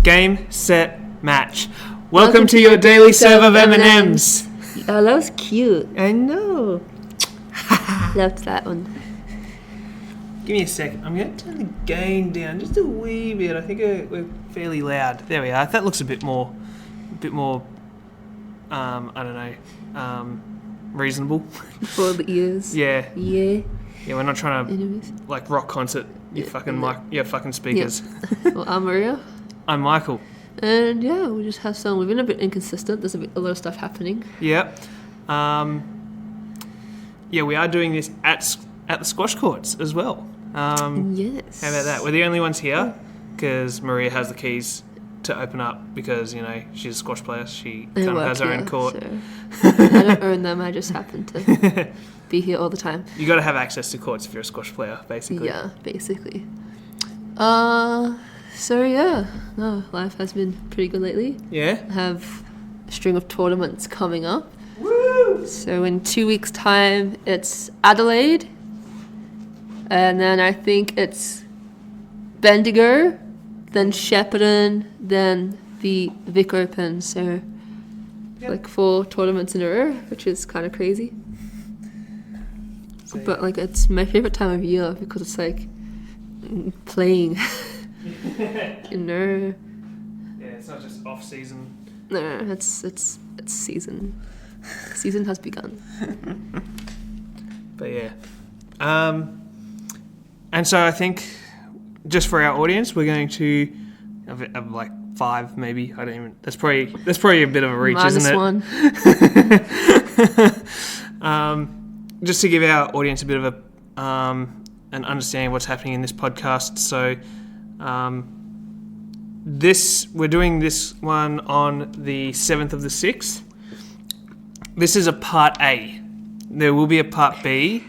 Game, set, match. Welcome to your daily serve of M&Ms. Oh, that was cute. I know. Loved that one. Give me a second. I'm going to turn the gain down just a wee bit. I think we're fairly loud. There we are. That looks a bit more, I don't know, reasonable. For the ears. Yeah. Yeah. Yeah, we're not trying to, Anyways. like, rock concert your fucking speakers. Yeah. Well, I'm Maria. I'm Michael. And yeah, we just have some. We've been a bit inconsistent. There's a lot of stuff happening. Yep. Yeah, we are doing this at the squash courts as well. Yes. How about that? We're the only ones here because Maria has the keys to open up because, you know, she's a squash player. She kind of has her own court. So I don't own them. I just happen to be here all the time. You got to have access to courts if you're a squash player, basically. Yeah, basically. So yeah, no, life has been pretty good lately. Yeah? I have a string of tournaments coming up. Woo! So in 2 weeks' time, it's Adelaide. And then I think it's Bendigo, then Shepparton, then the Vic Open. So like 4 tournaments in a row, which is kind of crazy. So, But like it's my favorite time of year because it's like playing. You know. Yeah, it's not just off season. No, it's season. Season has begun. But yeah. And so I think just for our audience, we're going to have like 5 maybe. I don't even. That's probably a bit of a reach, isn't it? -1. Just to give our audience a bit of an understanding of what's happening in this podcast. So we're doing this one on the 7th of the 6th. This is a part A. There will be a part B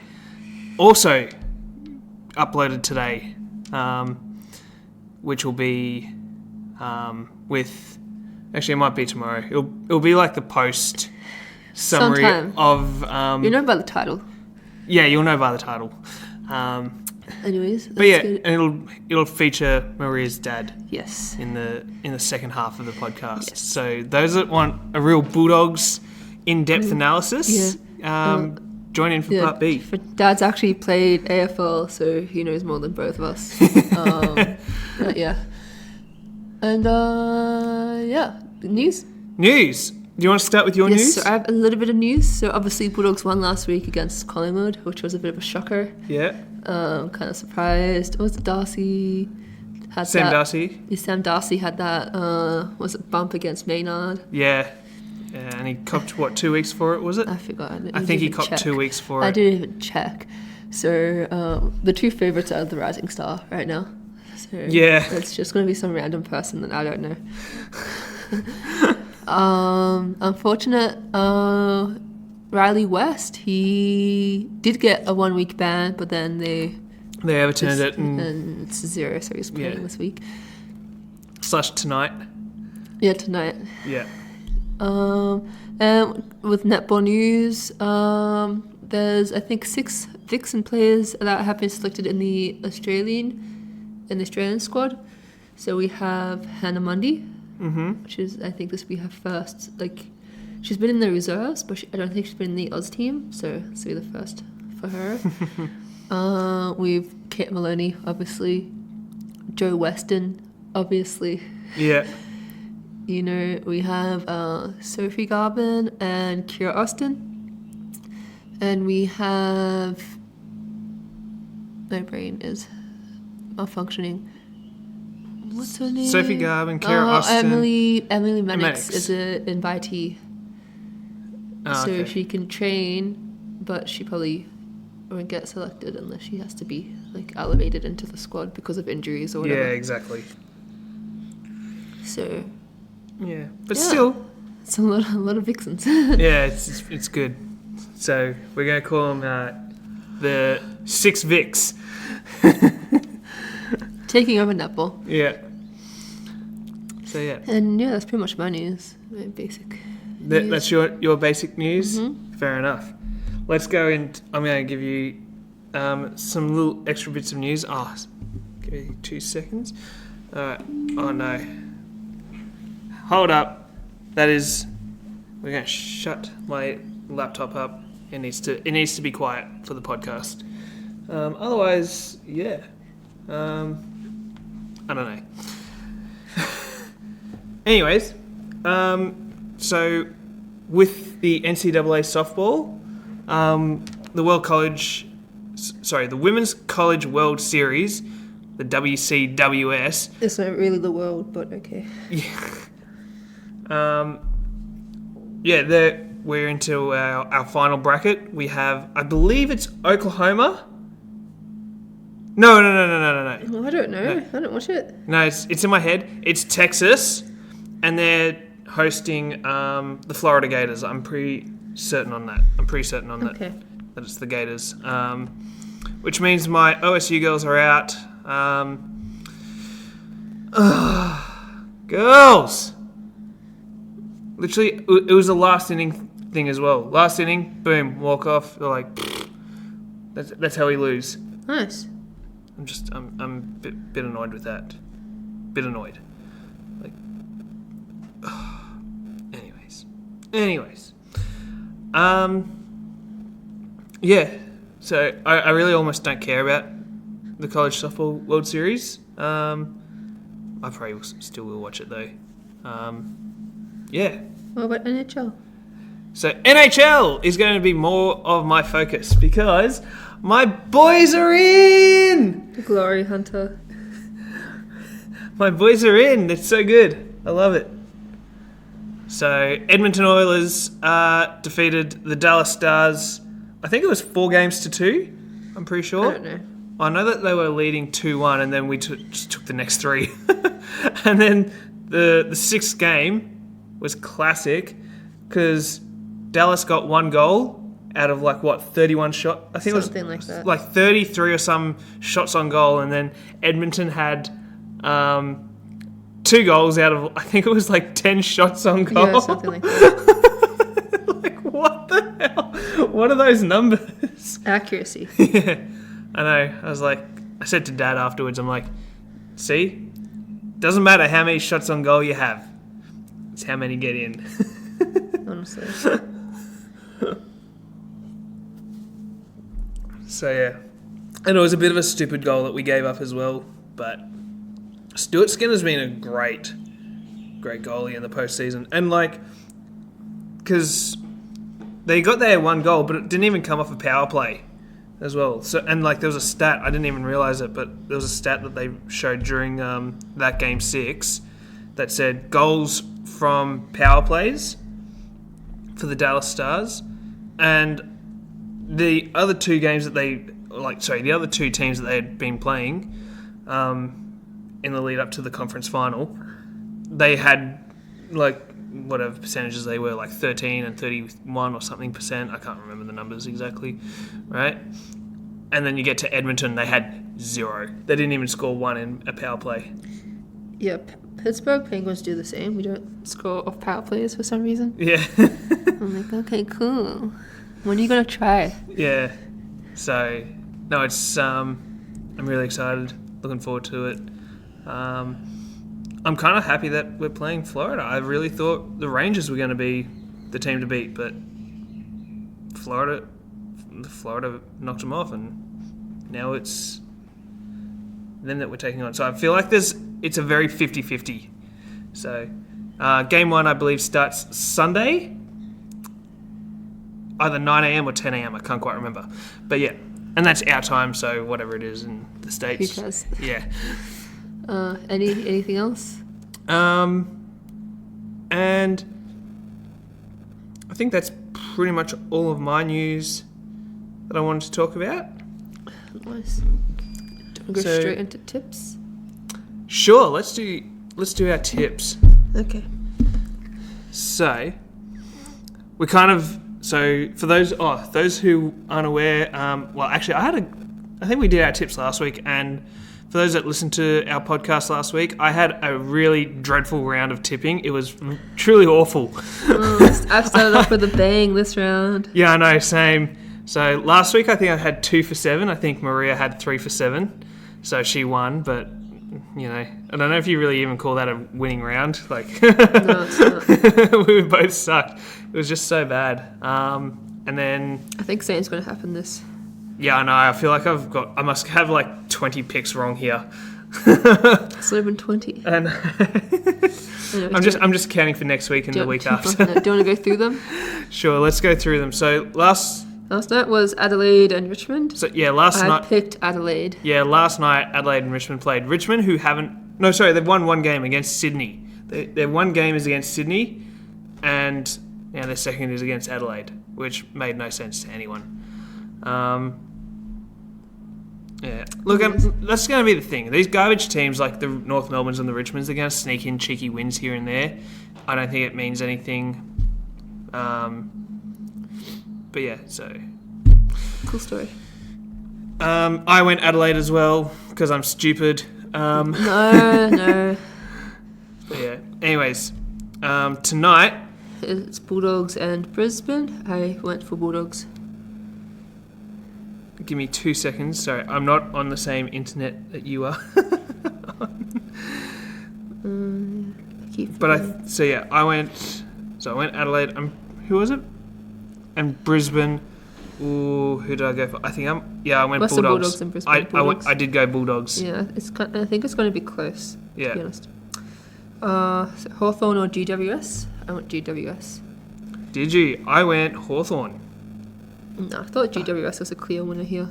also uploaded today, which will be with, actually it might be tomorrow. It'll be like the post summary Sometime. of You know about the title. yeah, you'll know by the title. Anyways. But yeah, good. and it'll feature Maria's dad Yes. in the second half of the podcast. Yes. So those that want a real Bulldogs in-depth analysis, join in for part B. Dad's actually played AFL, so he knows more than both of us. But yeah. And yeah, news. News. Do you want to start with your Yes, news? so I have a little bit of news. So obviously Bulldogs won last week against Collingwood, which was a bit of a shocker. Yeah. Kind of surprised. Was it Darcy? Had Sam that, Darcy. Yeah, Sam Darcy had that, was it bump against Maynard? Yeah. And he copped, 2 weeks for it, was it? I forgot. I think he copped 2 weeks for it. I didn't even check. So the 2 favourites are the Rising Star right now. So Yeah. it's just going to be some random person that I don't know. Unfortunate. Riley West, he did get a 1-week ban, but then they overturned it and it's 0, so he's playing this week. / tonight. Yeah, tonight. Yeah. And with netball news, there's I think 6 Vixen players that have been selected in the Australian squad. So we have Hannah Mundy, which is, I think this will be her first, like, she's been in the reserves, but I don't think she's been in the Oz team, so this will be the first for her. We've Kate Maloney, obviously, Joe Weston, obviously. Yeah. You know, we have Sophie Garvin and Kira Austin. And we have... My brain is malfunctioning. What's her name? Sophie Garvin, Kira Austin. Emily Mannix is an invitee. So Okay. she can train, but she probably won't get selected unless she has to be like elevated into the squad because of injuries or whatever. Yeah, exactly. So... Yeah, but still, it's a lot of Vixens. yeah, it's good. So we're gonna call them the 6 Vicks. Taking over netball. Yeah. So yeah, And yeah, that's pretty much my news. My basic. that's your basic news. Mm-hmm. Fair enough. Let's go and I'm gonna give you some little extra bits of news. Give me 2 seconds. Alright. Oh no. hold up. That is... We're going to shut my laptop up. It needs to be quiet for the podcast. Otherwise, yeah. I don't know. Anyways, so with the NCAA softball, the Women's College World Series, the WCWS. It's not really the world, but okay. Yeah. We're into our final bracket. We have, I believe it's Oklahoma. No. Well, I don't know. No. I don't watch it. No, it's in my head. It's Texas, and they're hosting the Florida Gators. I'm pretty certain on that. Okay. That it's the Gators. Which means my OSU girls are out. Girls! Literally, it was a last inning thing as well. Last inning, boom, walk off. They're like, that's how we lose. Nice. I'm a bit annoyed with that. Bit annoyed. Like, anyways. Yeah. So I really almost don't care about the College Softball World Series. I probably still will watch it though. Yeah. What about NHL? So NHL is going to be more of my focus because my boys are in! Glory Hunter. My boys are in. It's so good. I love it. So Edmonton Oilers defeated the Dallas Stars. I think it was 4-2. I'm pretty sure. I don't know. I know that they were leading 2-1 and then we just took the next 3. And then the 6th game was classic because Dallas got 1 goal out of 31 shots. I think something it was like that. 33 or some shots on goal, and then Edmonton had 2 goals out of, I think it was 10 shots on goal. Yeah, something like that. What the hell? What are those numbers? Accuracy. Yeah, I know. I said to Dad afterwards, I'm like, see, doesn't matter how many shots on goal you have. It's how many get in. Honestly. So, yeah. And it was a bit of a stupid goal that we gave up as well. But Stuart Skinner's been a great goalie in the postseason. And, because they got their 1 goal, but it didn't even come off a power play as well. So, and, there was a stat, I didn't even realise it, but there was a stat that they showed during that Game 6 that said goals from power plays for the Dallas Stars, and the other 2 games that the other 2 teams that they had been playing in the lead up to the conference final, they had whatever percentages they were, 13 and 31 or something percent. I can't remember the numbers exactly, right? And then you get to Edmonton, they had 0. They didn't even score 1 in a power play. Yeah, Pittsburgh Penguins do the same. We don't score off power plays for some reason. Yeah. I'm like, okay, cool. When are you going to try? Yeah. So, no, it's... I'm really excited. Looking forward to it. I'm kind of happy that we're playing Florida. I really thought the Rangers were going to be the team to beat, but Florida knocked them off, and now it's them that we're taking on. So I feel like it's a very 50-50. So Game 1, I believe, starts Sunday, either 9 a.m. or 10 a.m. I can't quite remember. But yeah, and that's our time, so whatever it is in the States. Who cares? Yeah. Anything else? And I think that's pretty much all of my news that I wanted to talk about. Nice. Do we go straight into tips? Sure, let's do our tips. Okay. So we for those who aren't aware, I think we did our tips last week, and for those that listened to our podcast last week, I had a really dreadful round of tipping. It was truly awful. I've started off with a bang this round. Yeah, I know, same. So last week I think I had 2 for 7. I think Maria had 3 for 7. So she won, but you know, I don't know if you really even call that a winning round. Like, No, it's not. we both sucked. It was just so bad. And then, I think same's going to happen this. yeah, I know. I feel like I must have like 20 picks wrong here. It's not even 20. And Anyways, I'm just counting for next week and the week after. Do you want to go through them? Sure, let's go through them. So last night was Adelaide and Richmond. So yeah, last I night. picked Adelaide. Yeah, last night Adelaide and Richmond played. Richmond, who haven't. No, sorry, they've won one game against Sydney. Their one game is against Sydney, and their second is against Adelaide, which made no sense to anyone. Yeah, look, that's going to be the thing. These garbage teams like the North Melbournes and the Richmonds, they're going to sneak in cheeky wins here and there. I don't think it means anything. But yeah, so. Cool story. I went Adelaide as well because I'm stupid. No. But yeah. Anyways, tonight. It's Bulldogs and Brisbane. I went for Bulldogs. Give me 2 seconds. Sorry, I'm not on the same internet that you are. I went Adelaide. Who was it? And Brisbane. Ooh, who did I go for? I went Western Bulldogs. Bulldogs and Brisbane Bulldogs. I did go Bulldogs. Yeah, I think it's going to be close. Yeah. To be honest. So Hawthorn or GWS? I went GWS. Did you? I went Hawthorn. No, I thought GWS was a clear winner here.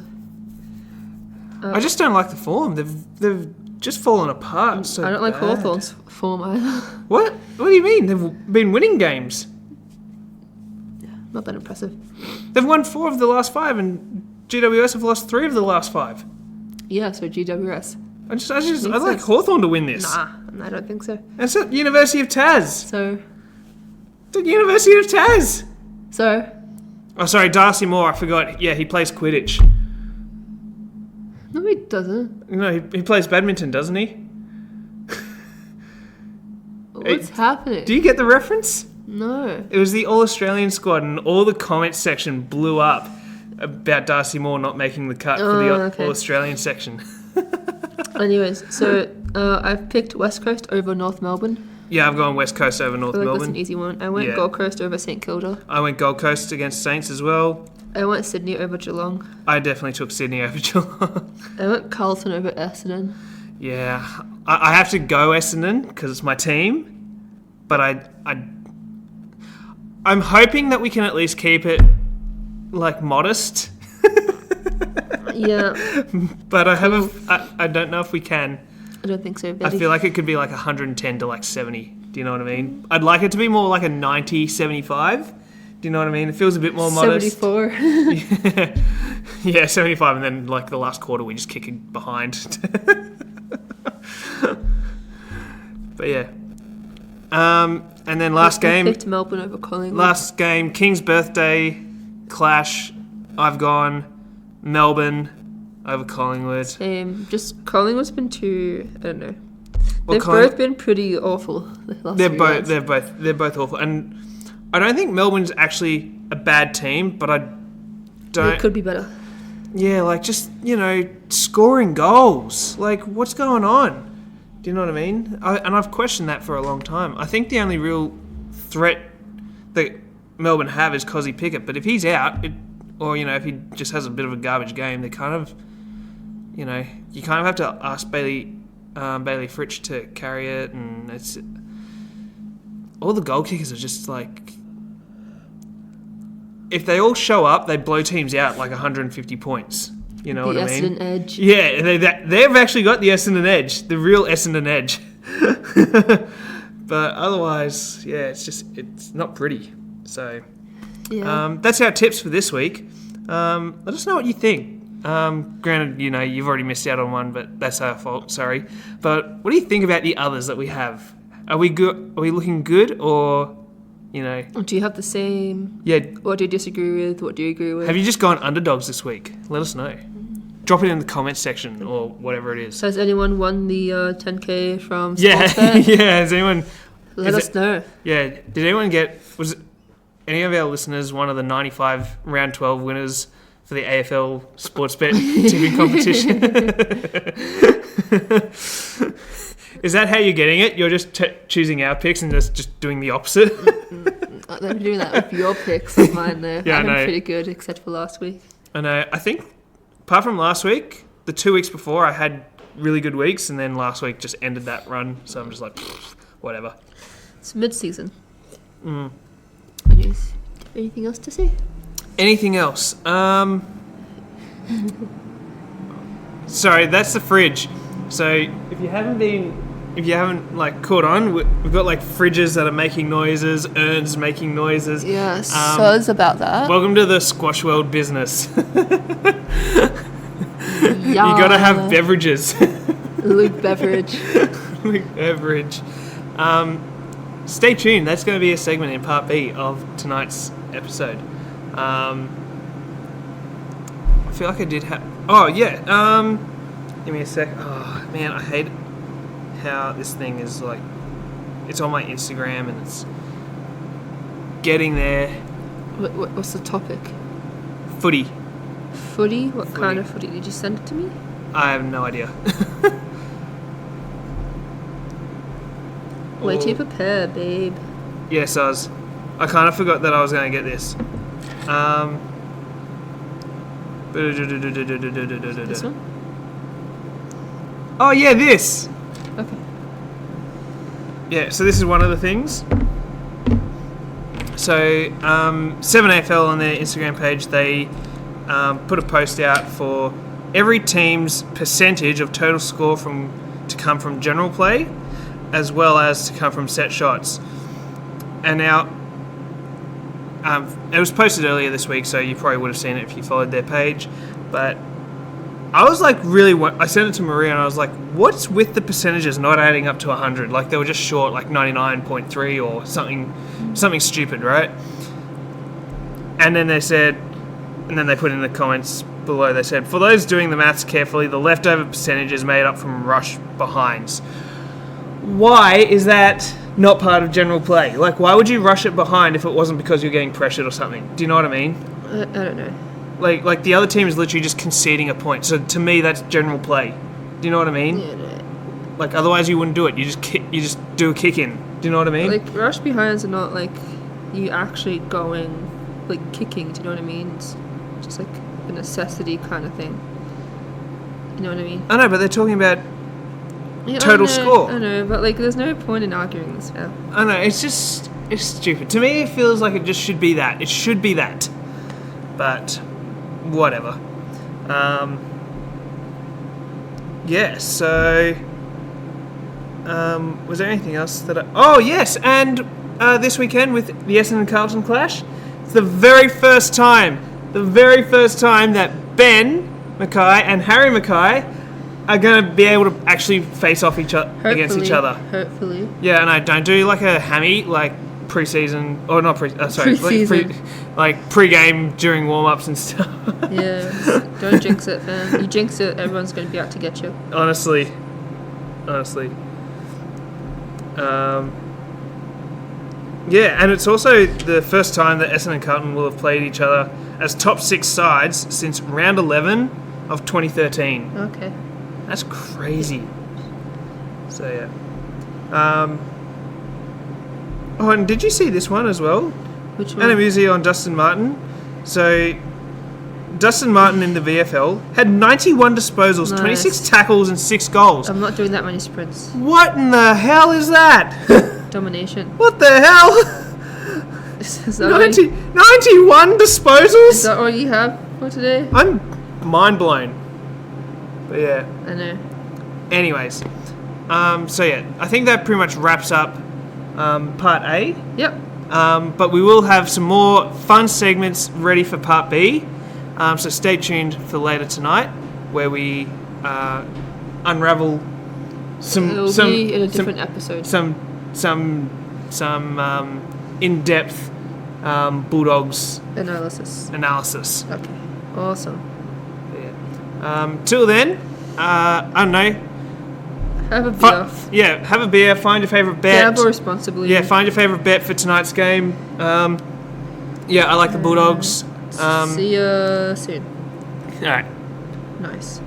I just don't like the form. They've just fallen apart. So I don't like bad. Hawthorn's form either. What? What do you mean? They've been winning games. Not that impressive. They've won 4 of the last 5, and GWS have lost 3 of the last 5. Yeah, so GWS. I'd like Hawthorn to win this. Nah, I don't think so. It's at University of Tas. So. The University of Tas. So. Oh, sorry, Darcy Moore. I forgot. Yeah, he plays Quidditch. No, he doesn't. No, he plays badminton, doesn't he? What's happening? Do you get the reference? No. It was the All-Australian squad, and all the comments section blew up about Darcy Moore not making the cut for the All-Australian section. Anyways, so I've picked West Coast over North Melbourne. Yeah, I've gone West Coast over North I feel like Melbourne. That's an easy one. I went Gold Coast over St Kilda. I went Gold Coast against Saints as well. I went Sydney over Geelong. I definitely took Sydney over Geelong. I went Carlton over Essendon. Yeah, I have to go Essendon because it's my team, but I'm hoping that we can at least keep it like modest. Yeah, but I don't know if we can. I don't think so. I feel like it could be like 110 to like 70. Do you know what I mean? I'd like it to be more like a 90, 75. Do you know what I mean? It feels a bit more modest. 74. Yeah, 75, and then like the last quarter we just kick it behind. But yeah. And then last game. I picked Melbourne over Collingwood. Last game, King's birthday clash. I've gone Melbourne over Collingwood. Same. Just Collingwood's been too. I don't know. Well, They've both been pretty awful. They're both awful, and I don't think Melbourne's actually a bad team, but I don't. It could be better. Yeah, like just scoring goals. Like what's going on? Do you know what I mean? And I've questioned that for a long time. I think the only real threat that Melbourne have is Cozzy Pickett, but if he's out, or if he just has a bit of a garbage game, they kind of, you kind of have to ask Bailey Fritsch to carry it, and it's all the goal kickers are just like, if they all show up, they blow teams out like 150 points. You know what I mean? The Essendon edge. Yeah, they've actually got the Essendon edge, the real Essendon edge. But otherwise, yeah, it's not pretty. So, Yeah. that's our tips for this week. Let us know what you think. Granted, you've already missed out on one, but that's our fault. Sorry. But what do you think about the others that we have? Are we good? Are we looking good, or Do you have the same? Yeah. What do you disagree with? What do you agree with? Have you just gone underdogs this week? Let us know. Drop it in the comments section or whatever it is. So has anyone won the 10K from Yeah, Sportsbet? yeah. Has anyone? Let us know. Yeah. Did anyone was any of our listeners one of the 95 round 12 winners for the AFL Sportsbet tipping competition? Is that how you're getting it? You're just choosing our picks and just doing the opposite? I'm doing that with your picks of mine, though. Yeah, I've I know. been pretty good, except for last week. I know. I think, apart from last week, the 2 weeks before, I had really good weeks, and then last week just ended that run. So I'm just like, whatever. It's mid-season. Mm. Anyways, anything else to say? Anything else? Sorry, that's the fridge. So if you haven't like caught on, we've got like fridges that are making noises, urns making noises. Yeah, soz about that. Welcome to the squash world business. Yeah. You gotta have beverages. Luke beverage. Beverage. Stay tuned. That's going to be a segment in part B of tonight's episode. I feel like I did have... Oh, yeah. Give me a sec. Oh, man, I hate how this thing is like... It's on my Instagram and it's getting there. What's the topic? Footy. Footy? What kind of footy? Did you send it to me? I have no idea. Wait till you prepare, babe. Yes, I kind of forgot that I was going to get this. This one? Oh, yeah, this. Okay. Yeah, so this is one of the things. So, 7AFL on their Instagram page, they put a post out for every team's percentage of total score to come from general play, as well as to come from set shots. And now, it was posted earlier this week, so you probably would have seen it if you followed their page. But I was like, I sent it to Maria and I was like, what's with the percentages not adding up to 100? Like, they were just short, like 99.3 or something stupid, right? And then they put in the comments below, they said, for those doing the maths carefully, the leftover percentage is made up from rush behinds. Why is that not part of general play? Like, why would you rush it behind if it wasn't because you're getting pressured or something? Do you know what I mean? I don't know. Like the other team is literally just conceding a point. So to me, that's general play. Do you know what I mean? Yeah, no. Like, otherwise you wouldn't do it. You just do a kick in. Do you know what I mean? Like, rush behinds are not like you actually going, like, kicking. Do you know what I mean? It's just like a necessity kind of thing. You know what I mean? I know, but they're talking about Yeah, total I know, score. I know, but like, there's no point in arguing this now. I know, it's stupid. To me, it feels like it just should be that. It should be that. But, whatever. Yeah, so... was there anything else that Oh, yes, and this weekend with the Essendon Carlton clash, it's the very first time that Ben Mackay and Harry Mackay are going to be able to actually face off against each other. Hopefully. Yeah, and I don't do like a hammy, like pre-season, or not Pre-season. like pre-game during warm-ups and stuff. Yeah, don't jinx it, man. You jinx it, everyone's going to be out to get you. Honestly. Yeah, and it's also the first time that Essendon and Carlton will have played each other as top 6 sides since round 11 of 2013. Okay. That's crazy. So, yeah. Oh, and did you see this one as well? Which one? Anamusi on Dustin Martin. So, Dustin Martin in the VFL had 91 disposals, Nice. 26 tackles and 6 goals. I'm not doing that many sprints. What in the hell is that? Domination. What the hell? Is that, 91 disposals? is that all you have for today? I'm mind blown. But yeah. I know. Anyways. So yeah, I think that pretty much wraps up part A. Yep. But we will have some more fun segments ready for part B. So stay tuned for later tonight, where we unravel It'll be in a different episode. some in-depth Bulldogs Analysis. Okay. Awesome. Yeah. Till then, I don't know. Have a beer. Have a beer. Find your favourite bet. Gamble responsibly. Yeah, find your favourite bet for tonight's game. I like the Bulldogs. See you soon. All right. Nice.